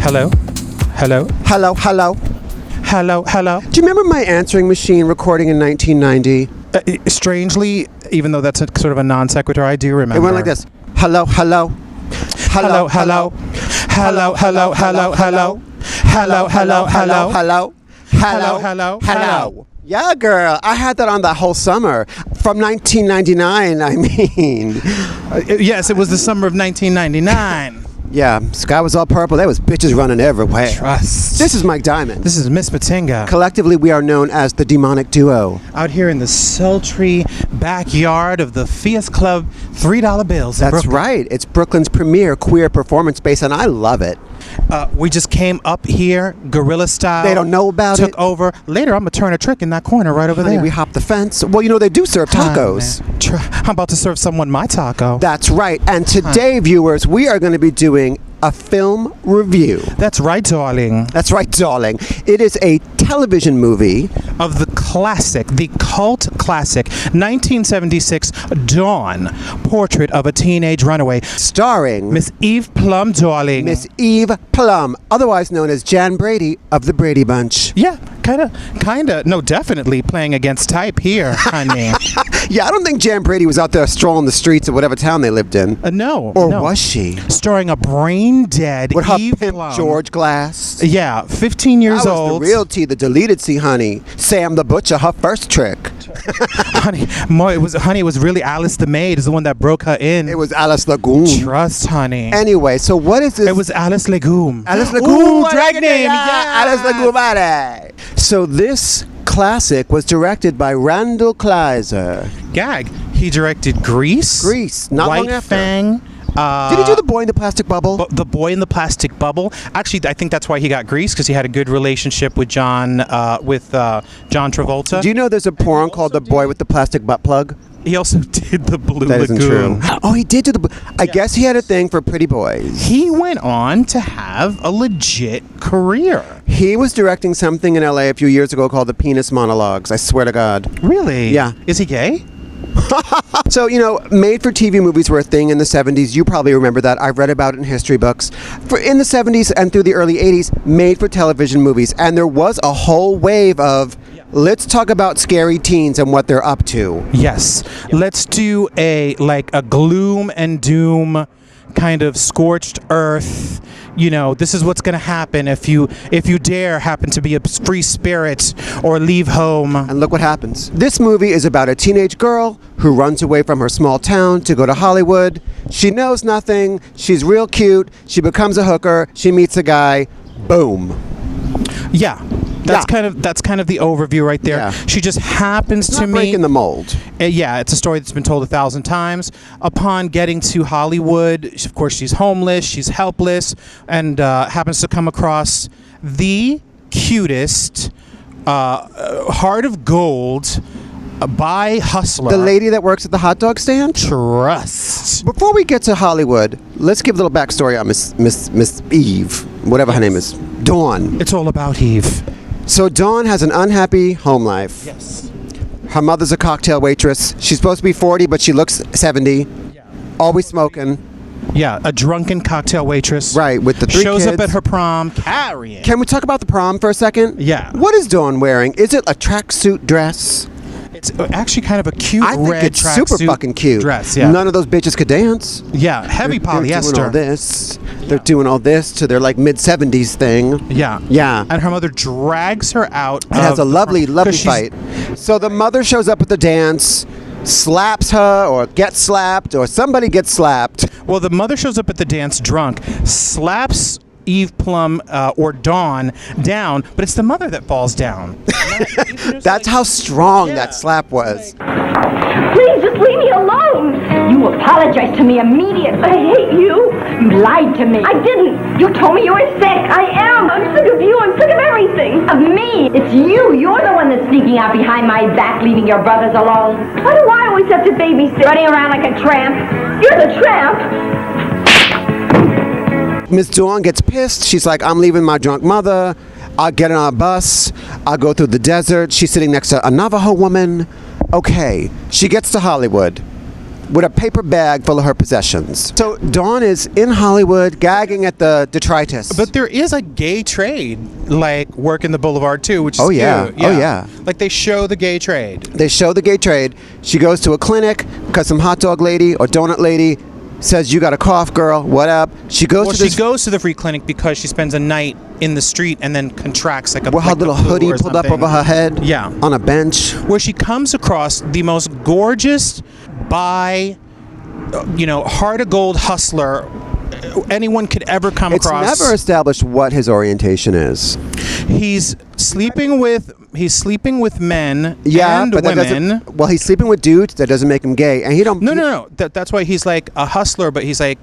Hello? Hello? Hello, hello. Hello? Hello? Do you remember my answering machine recording in 1990? Strangely, even though that's sort of a non sequitur, I do remember. It went like this. Hello, hello. Hello, hello. Hello, hello, hello, hello. Hello, hello, hello. Hello, Hello, hello, hello. Yeah, girl. I had that on the whole summer. From 1999, I mean. Yes, it was the summer of 1999. Yeah, sky was all purple. There was bitches running everywhere. Trust. This is Mike Diamond. This is Miss Matinga. Collectively, we are known as the Demonic Duo. Out here in the sultry backyard of the Fias Club $3 bills. That's right. It's Brooklyn's premier queer performance space, and I love it. We just came up here, guerrilla style. They don't know about Took it. over. Later, I'm going to turn a trick in that corner right over Honey, there. we hopped the fence. Well, you know, they do serve tacos. I'm about to serve someone my taco. That's right. And today, viewers, we are going to be doing a film review. That's right, darling. That's right, darling. It is a television movie Of the classic, the cult classic, 1976 Dawn, Portrait of a Teenage Runaway. starring Miss Eve Plumb, darling. Miss Eve Plumb, otherwise known as Jan Brady of the Brady Bunch. Yeah, kind of. No, definitely playing against type here, honey. Yeah, I don't think Jan Brady was out there strolling the streets of whatever town they lived in. No. Or no. was she? Starring a brain dead With her Eve pimp Plumb. George Glass. Yeah, 15 years That was old. the real tea, the deleted tea, honey. Sam the Butcher, her first trick. Honey, it was really Alice the maid is the one that broke her in. It was Alice Lagoon. Trust, honey. Anyway, so what is this? It was Alice Legume. Alice Lagoon. Ooh, I drag like it, name. yeah. Yeah. Alice Lagoon. So this classic was directed by Randall Kleiser. Gag. He directed Grease. Grease, not White long after. Fang. Did he do The Boy in the Plastic Bubble? The Boy in the Plastic Bubble. Actually, I think that's why he got Grease, because he had a good relationship with John Travolta. Do you know there's a porn called The Boy with the Plastic Butt Plug? He also did the Blue That isn't Lagoon. true. Oh, he did do the... I guess he had a thing for pretty boys. He went on to have a legit career. He was directing something in LA a few years ago called The Penis Monologues. I swear to God. Really? Yeah. Is he gay? So, you know, made-for-TV movies were a thing in the 70s. You probably remember that. I've read about it in history books. In the 70s and through the early 80s, made-for-television movies. And there was a whole wave of, let's talk about scary teens and what they're up to. Yes. Let's do a gloom and doom kind of scorched earth. You know, this is what's going to happen if you dare happen to be a free spirit or leave home. And look what happens. This movie is about a teenage girl who runs away from her small town to go to Hollywood. She knows nothing. She's real cute. She becomes a hooker. She meets a guy. Boom. Yeah. That's kind of the overview right there. Yeah. She just happens It's to not meet. breaking the mold. Yeah, it's a story that's been told 1,000 times. Upon getting to Hollywood, of course, she's homeless, she's helpless, and happens to come across the cutest heart of gold by hustler. The lady that works at the hot dog stand? Trust. Before we get to Hollywood, let's give a little backstory on Miss Eve, whatever her name is. Dawn. It's all about Eve. So Dawn has an unhappy home life. Yes. Her mother's a cocktail waitress. She's supposed to be 40, but she looks 70. Yeah. Always smoking. Yeah, a drunken cocktail waitress. Right, with the three Shows kids. up at her prom carrying. Can we talk about the prom for a second? Yeah. What is Dawn wearing? Is it a tracksuit dress? It's actually kind of a cute I think red it's super tracksuit fucking cute. dress. Yeah. None of those bitches could dance. Yeah, heavy They're doing polyester. all this. They're doing all this to their like mid-70s thing. Yeah. Yeah. And her mother drags her out. It has a lovely, lovely 'cause she's- fight. So the mother shows up at the dance, slaps her, or gets slapped, or somebody gets slapped. Well, the mother shows up at the dance drunk, slaps Eve Plumb or Dawn down, but it's the mother that falls down. That's how strong that slap was. Please just leave me alone. You apologize to me immediately. I hate you. You lied to me. I didn't. You told me you were sick. I am. I'm sick of you. I'm sick of everything. Of me. It's you. You're the one that's sneaking out behind my back, leaving your brothers alone. Why do I always have to babysit? Running around like a tramp. You're the tramp. Miss Dawn gets pissed. She's like, I'm leaving my drunk mother. I'll get on a bus. I'll go through the desert. She's sitting next to a Navajo woman. Okay. She gets to Hollywood. with a paper bag full of her possessions. So Dawn is in Hollywood gagging at the detritus. But there is a gay trade, like working the boulevard too, which is cute. Oh, yeah. Like they show the gay trade. They show the gay trade. She goes to a clinic because some hot dog lady or donut lady says, "You got a cough, girl. What up?" She goes Well, to this. she goes to the free clinic because she spends a night in the street and then contracts like a with her like little the flu hoodie or pulled up something. over her head. Yeah. On a bench. Where she comes across the most gorgeous heart of gold hustler anyone could ever come It's across. never established what his orientation is. He's sleeping with men Yeah, and but that women. doesn't. Well, he's sleeping with dudes. That doesn't make him gay, and he don't. No. That's why he's like a hustler, but he's like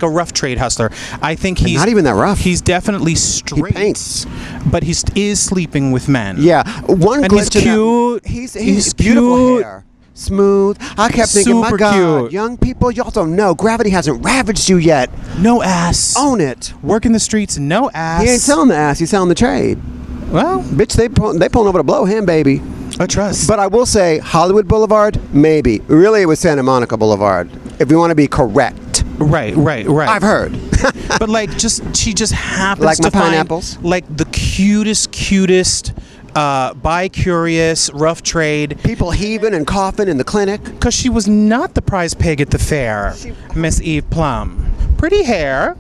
a rough trade hustler. I think he's not even that rough. He's definitely He straight. paints. But he is sleeping with men. Yeah, one And he's glitch in that- cute. He's beautiful cute. hair. Smooth. I kept thinking, my Super God, cute. young people, y'all don't know. Gravity hasn't ravaged you yet. No ass. Own it. Working the streets, no ass. He ain't selling the ass. He's selling the trade. Well, Bitch, they pulling over to blow him, baby. I trust. But I will say, Hollywood Boulevard, maybe. Really, it was Santa Monica Boulevard, if we want to be correct. Right. I've heard. But she just happens Like my to find pineapples? like the cutest, bi-curious, rough trade. People heaving and coughing in the clinic. Because she was not the prize pig at the fair, Miss Eve Plumb. Pretty hair,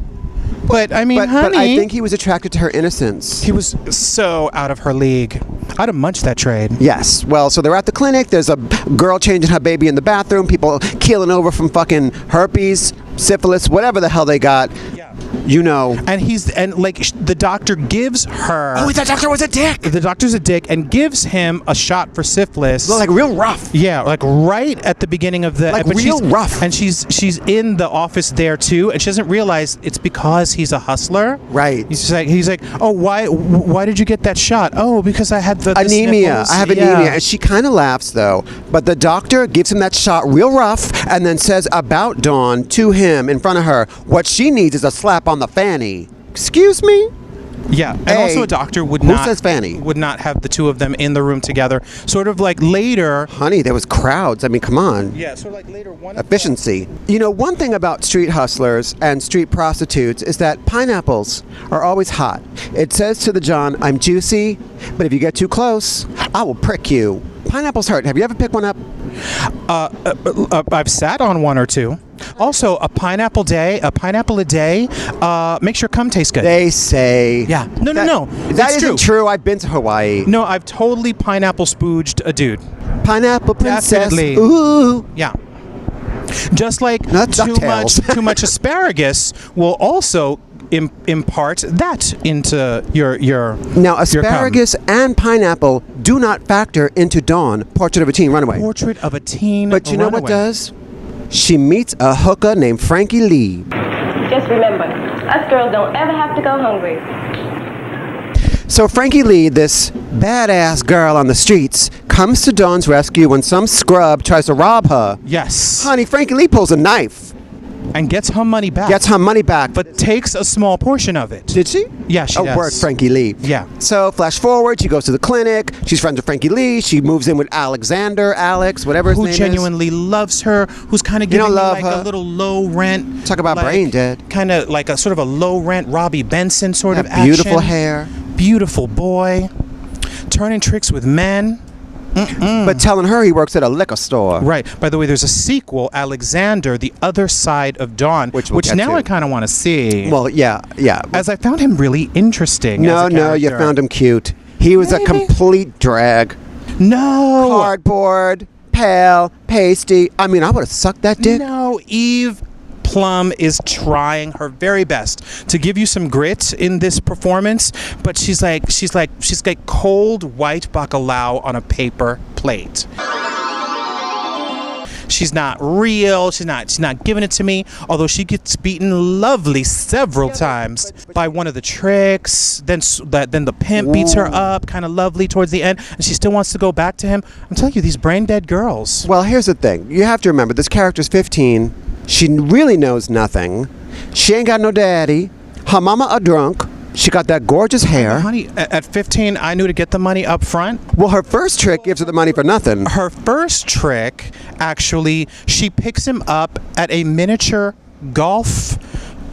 but I mean, honey. But I think he was attracted to her innocence. he was so out of her league. I'd have munched that trade. Yes. Well, so they're at the clinic. There's a girl changing her baby in the bathroom. People keeling over from fucking herpes, syphilis, whatever the hell they got. Yeah. You know. And the doctor gives her. Oh, that doctor was a dick. The doctor's a dick and gives him a shot for syphilis. Like real rough. Yeah, like right at the beginning of the. Like but real she's, rough. And she's in the office there too, and she doesn't realize it's because he's a hustler. Right. He's like, oh, why did you get that shot? Oh, because I had the Anemia. sniffles." I have anemia. And she kind of laughs though. But the doctor gives him that shot real rough and then says about Dawn to him in front of her, what she needs is a slap on the fanny. Excuse me? Yeah, and Hey, also a doctor would who not says Fanny? would not have the two of them in the room together. Sort of like later. Honey, there was crowds. I mean, come on. Yeah, sort of like later one. Efficiency. You know, one thing about street hustlers and street prostitutes is that pineapples are always hot. It says to the John, I'm juicy, but if you get too close, I will prick you. Pineapples hurt. Have you ever picked one up? I've sat on one or two. Also, a pineapple a day makes your cum taste good. They say. Yeah. No. That It's isn't true. I've been to Hawaii. No, I've totally pineapple spooged a dude. Pineapple princess. Definitely. Ooh. Yeah. Just like Not too DuckTales. much asparagus will also impart that into your Now, your cum. asparagus and pineapple do not factor into Dawn, Portrait of a Teen Runaway. Portrait of a Teen But you know what Runaway. does? She meets a hooker named Frankie Lee. Just remember, us girls don't ever have to go hungry. So Frankie Lee, this badass girl on the streets, comes to Dawn's rescue when some scrub tries to rob her. Yes. Honey, Frankie Lee pulls a knife, And gets her money back. gets her money back. But takes a small portion of it. Did she? Yeah, she does. Work, Frankie Lee. Yeah. So flash forward, she goes to the clinic. She's friends with Frankie Lee. She moves in with Alex, whatever his Who name is. genuinely loves her, who's kind of You don't giving me love like her. a little low rent. Talk about brain dead. Kind of like a sort of a low rent Robbie Benson sort of That action. beautiful hair. Beautiful boy. Turning tricks with men. But telling her he works at a liquor store. Right. By the way, there's a sequel, Alexander, The Other Side of Dawn, Which we'll get now to. I kind of want to see. Well, yeah. as I found him really interesting. as a No, you character. found him cute. He was a Maybe. complete drag. No. Cardboard, pale, pasty. I mean, I would have sucked that dick. No, Eve Plumb is trying her very best to give you some grit in this performance, but she's like cold white bacalao on a paper plate. She's not real. She's not giving it to me. Although she gets beaten lovely several times by one of the tricks. Then the pimp beats her up, kind of lovely towards the end, and she still wants to go back to him. I'm telling you, these brain dead girls. Well, here's the thing. You have to remember, this character's 15. She really knows nothing. She ain't got no daddy. Her mama a drunk. She got that gorgeous hair. Honey, at 15, I knew to get the money up front. Well, her first trick gives her the money for nothing. Her first trick, actually, she picks him up at a miniature golf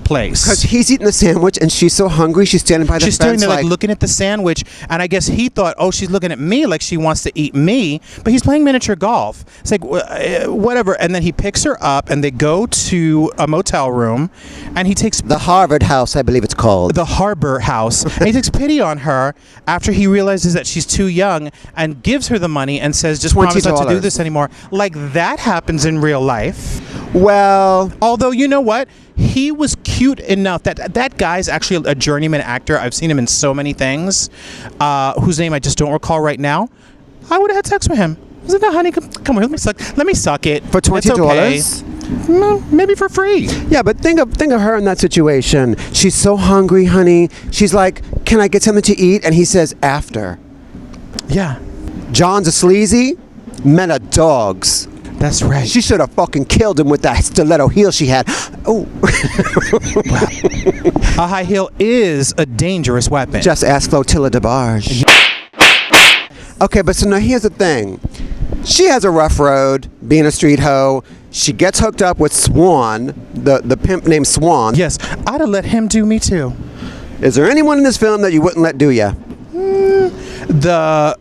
place. Because he's eating the sandwich and she's so hungry, she's standing by the She's fence standing there like looking at the sandwich, and I guess he thought, oh, she's looking at me like she wants to eat me, but he's playing miniature golf. It's like, whatever. And then he picks her up and they go to a motel room, and he takes the Harvard House, I believe it's called. the Harbor House, and he takes pity on her after he realizes that she's too young and gives her the money and says, just promise not to do this anymore. Like that happens in real life. Well, Although, you know what? He was cute enough that guy's actually a journeyman actor. I've seen him in so many things, whose name I just don't recall right now. I would have had sex with him. I was like, no, honey, come here, let me suck it. For $20? It's okay. Maybe for free. Yeah, but think of her in that situation. She's so hungry, honey. She's like, can I get something to eat? And he says, after. Yeah. John's a sleazy. Men are dogs. That's right. She should have fucking killed him with that stiletto heel she had. Oh. A high heel is a dangerous weapon. Just ask Flotilla DeBarge. Okay, but so now here's the thing. She has a rough road being a street hoe. She gets hooked up with Swan, the pimp named Swan. Yes, I'd have let him do me too. Is there anyone in this film that you wouldn't let do ya? The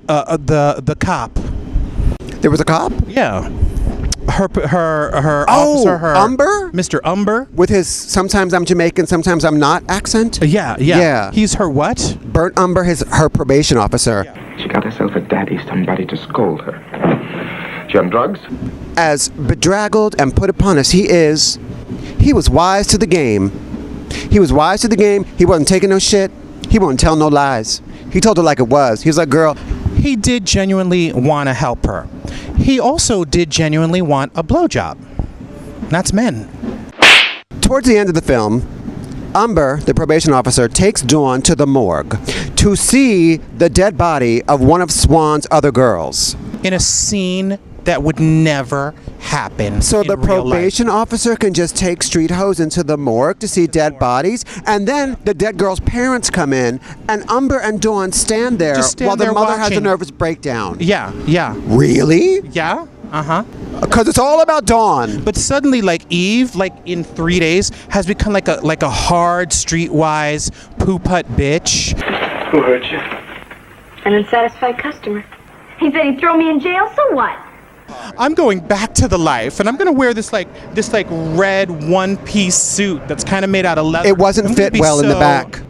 cop. There was a cop? Yeah. Her officer, her Umber? Mr. Umber. With his sometimes I'm Jamaican, sometimes I'm not accent? Yeah. He's her what? Bert Umber, her probation officer. Yeah. She got herself a daddy, somebody to scold her. She on drugs? As bedraggled and put upon as he is, he was wise to the game. He was wise to the game. He wasn't taking no shit. He wouldn't tell no lies. He told her like it was. He was like, girl. He did genuinely want to help her. He also did genuinely want a blowjob. That's men. Towards the end of the film, Umber, the probation officer, takes Dawn to the morgue to see the dead body of one of Swan's other girls. In a scene that would never happen. So in the real probation life. officer can just take street hoes into the morgue to see dead bodies, and then the dead girl's parents come in, and Umber and Dawn stand there while the mother has a watching. nervous breakdown. Yeah. Really? Yeah. Uh-huh. Because it's all about Dawn. But suddenly, like Eve, like in 3 days, has become like a hard, streetwise, poo-putt bitch. Who hurt you? An unsatisfied customer. He said he'd throw me in jail, so what? I'm going back to the life, and I'm gonna wear this red one-piece suit that's kind of made out of leather. It wasn't I'm gonna fit be well in the so back.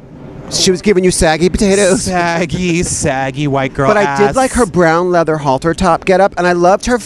She was giving you saggy potatoes. Saggy white girl But I ass. did like her brown leather halter top get up, and I loved her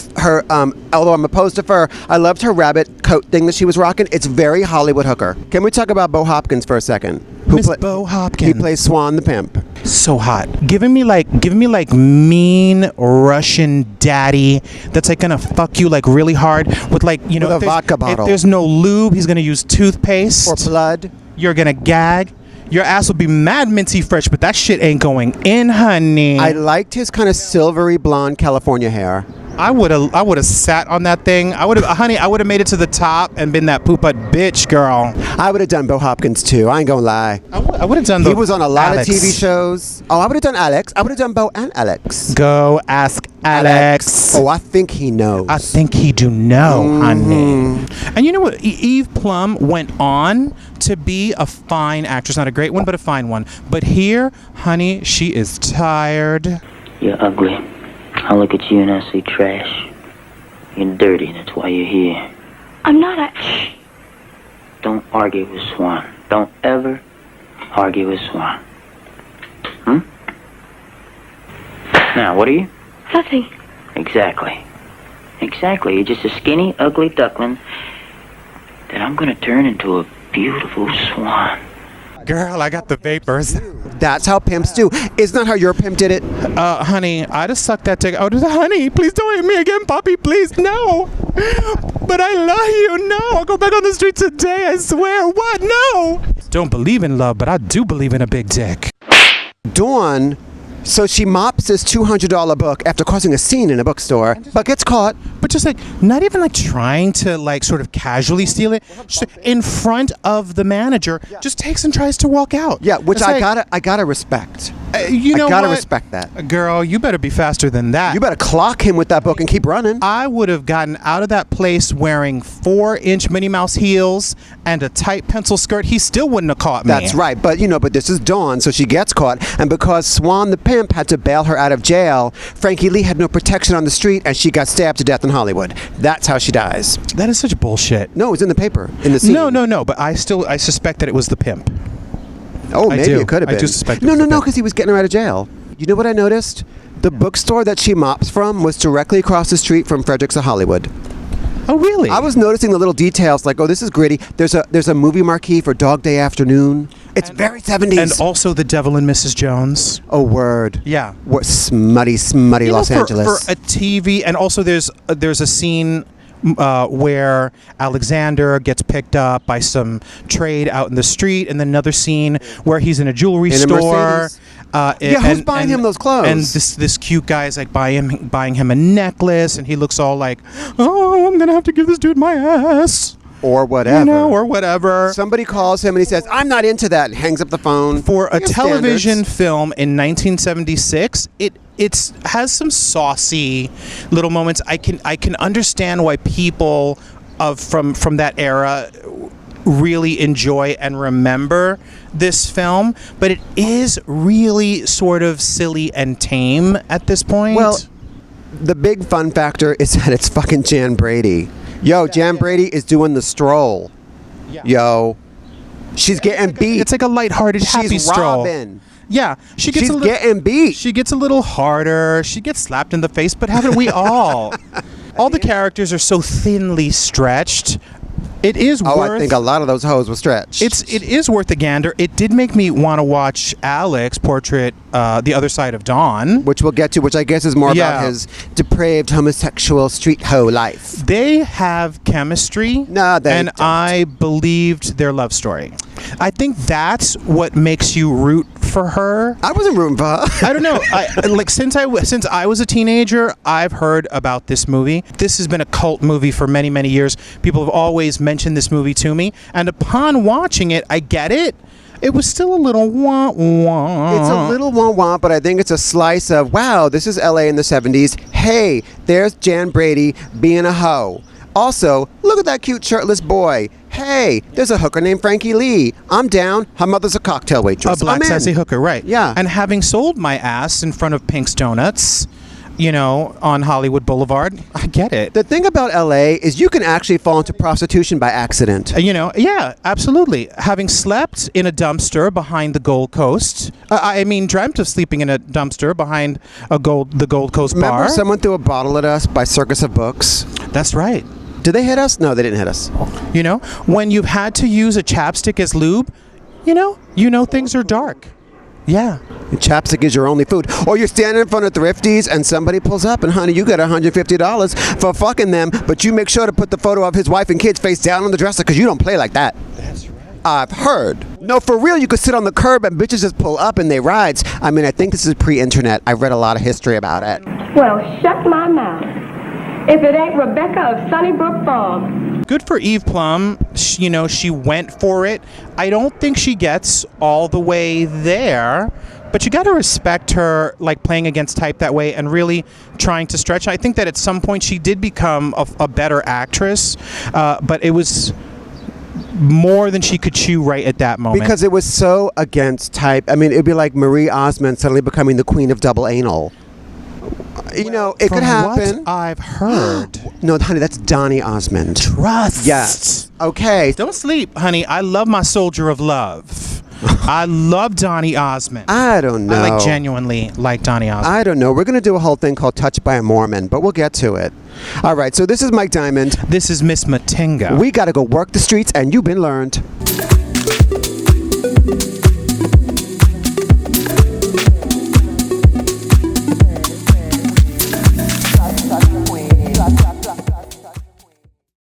although I'm opposed to fur, I loved her rabbit coat thing that she was rocking. It's very Hollywood hooker. Can we talk about Bo Hopkins for a second? Miss Bo Hopkins. He plays Swan the pimp. So hot. Giving me like mean Russian daddy that's like gonna fuck you like really hard with like, you know, With a vodka bottle. If there's no lube, he's gonna use toothpaste. Or blood. You're gonna gag. Your ass will be mad minty fresh, but that shit ain't going in, honey. I liked his kind of silvery blonde California hair. I would have sat on that thing. I would have made it to the top and been that poop-ut bitch, girl. I would have done Bo Hopkins too. I ain't gonna lie. I would have done. He was on a lot Alex. of TV shows. Oh, I would have done Alex. I would have done Bo and Alex. Go ask Alex. Oh, I think he knows. I think he do know, honey. And you know what? Eve Plumb went on to be a fine actress. Not a great one, but a fine one. But here, honey, she is tired. You're ugly. I look at you and I see trash. You're dirty, that's why you're here. I'm not a... Shh. Don't argue with Swan. Don't ever argue with Swan. Now, what are you? Nothing. Exactly. You're just a skinny, ugly duckling that I'm gonna turn into a beautiful swan. Girl, I got the vapors. That's how pimps do. Isn't that how your pimp did it? Honey, I just sucked that dick. Honey, please don't hit me again, Poppy, please. No. But I love you. No, I'll go back on the street today, I swear. What? No. Don't believe in love, but I do believe in a big dick. Dawn So she mops this $200 book after causing a scene in a bookstore, but gets caught. But just like, not even like trying to like sort of casually steal it. Just in front of the manager, just takes and tries to walk out. Yeah, which It's I like, gotta respect. You know I gotta what? respect that. Girl, you better be faster than that. You better clock him with that book and keep running. I would have gotten out of that place wearing 4-inch Minnie Mouse heels and a tight pencil skirt. He still wouldn't have caught me. That's right, but this is Dawn, so she gets caught, and because Swan the pimp had to bail her out of jail, Frankie Lee had no protection on the street, and she got stabbed to death in Hollywood. That's how she dies. That is such bullshit. No, it's in the paper, in the scene. No, but I suspect that it was the pimp. Oh, maybe do. it could have been. I do suspect it No, was the pimp. because he was getting her out of jail. You know what I noticed? The bookstore that she mops from was directly across the street from Fredericks of Hollywood. Oh, really? I was noticing the little details, like, oh, this is gritty. There's a movie marquee for Dog Day Afternoon. It's very 70s. And also The Devil and Mrs. Jones. Oh, word. Yeah. What smutty Los Angeles. For a TV, and also there's a scene where Alexander gets picked up by some trade out in the street, and then another scene where he's in a jewelry In a store. Mercedes. Who's buying him those clothes? And this cute guy is like buying him a necklace, and he looks all like, oh, I'm gonna have to give this dude my ass. Or whatever. Or whatever. Somebody calls him and he says, I'm not into that, and hangs up the phone. For a Your television standards. film in 1976, it has some saucy little moments. I can understand why people from that era really enjoy and remember this film, but it is really sort of silly and tame at this point. Well, the big fun factor is that it's fucking Jan Brady. Jan Brady is doing the stroll. Yo. She's getting beat. It's like a lighthearted, happy She's stroll. Robin. Yeah, she's getting beat. She gets a little harder. She gets slapped in the face, but haven't we all? All the characters are so thinly stretched. It is worth. I think a lot of those hoes were stretched. It is worth a gander. It did make me want to watch Alex portrait The Other Side of Dawn, which we'll get to, which I guess is more about his depraved homosexual street hoe life. They have chemistry. No, they and don't. I believed their love story. I think that's what makes you root for her. I wasn't rooting for her. I don't know. Since I was a teenager, I've heard about this movie. This has been a cult movie for many, many years. People have always mentioned this movie to me, and upon watching it, I get it. It was still a little wah-wah. It's a little wah-wah, but I think it's a slice of, wow, this is LA in the 70s. Hey, there's Jan Brady being a hoe. Also, look at that cute shirtless boy. Hey, there's a hooker named Frankie Lee. I'm down. Her mother's a cocktail waitress. A black sassy hooker, right. Yeah. And having sold my ass in front of Pink's Donuts, on Hollywood Boulevard, I get it. The thing about LA is you can actually fall into prostitution by accident. Yeah, absolutely. Having slept in a dumpster behind the Gold Coast, dreamt of sleeping in a dumpster behind the Gold Coast Remember bar. someone threw a bottle at us by Circus of Books? That's right. Did they hit us? No, they didn't hit us. When you've had to use a chapstick as lube, things are dark. Yeah. And chapstick is your only food. Or you're standing in front of Thrifties and somebody pulls up and, honey, you got $150 for fucking them, but you make sure to put the photo of his wife and kids face down on the dresser because you don't play like that. That's right. I've heard. No, for real, you could sit on the curb and bitches just pull up and they rides. I think this is pre-internet. I've read a lot of history about it. Well, shut my mouth. If it ain't Rebecca of Sunnybrook Farm. Good for Eve Plumb. She went for it. I don't think she gets all the way there, but you got to respect her, like playing against type that way and really trying to stretch. I think that at some point she did become a better actress, but it was more than she could chew right at that moment. Because it was so against type. It'd be like Marie Osmond suddenly becoming the queen of double anal. It could happen. What I've heard. No, honey, that's Donny Osmond. Trust. Yes. Okay. Don't sleep, honey. I love my soldier of love. I love Donny Osmond. I don't know. I genuinely like Donny Osmond. I don't know. We're going to do a whole thing called Touched by a Mormon, but we'll get to it. All right, so this is Mike Diamond. This is Miss Matinga. We got to go work the streets, and you've been learned.